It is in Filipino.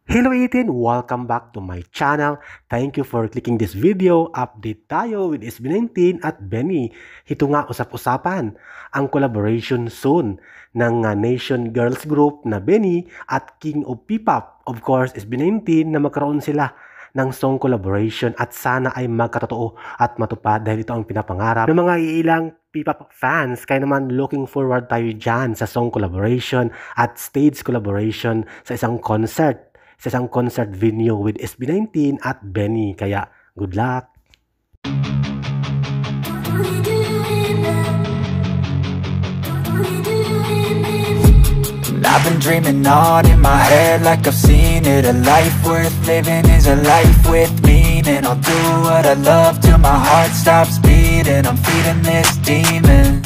Hello 18! Welcome back to my channel. Thank you for clicking this video. Update tayo with SB19 at Benny. Ito nga usap-usapan ang collaboration soon ng Nation Girls Group na Benny at King of P-Pop. Of course, SB19 na magkaroon sila ng song collaboration at sana ay magkatotoo at matupad dahil ito ang pinapangarap ng mga iilang P-Pop fans. Kaya naman looking forward tayo dyan sa song collaboration at stage collaboration sa isang concert venue with SB19 at Benny. Kaya good luck! I've been dreaming on in my head like I've seen it. A life worth living is a life with meaning. I'll do what I love till my heart stops beating. I'm feeding this demon.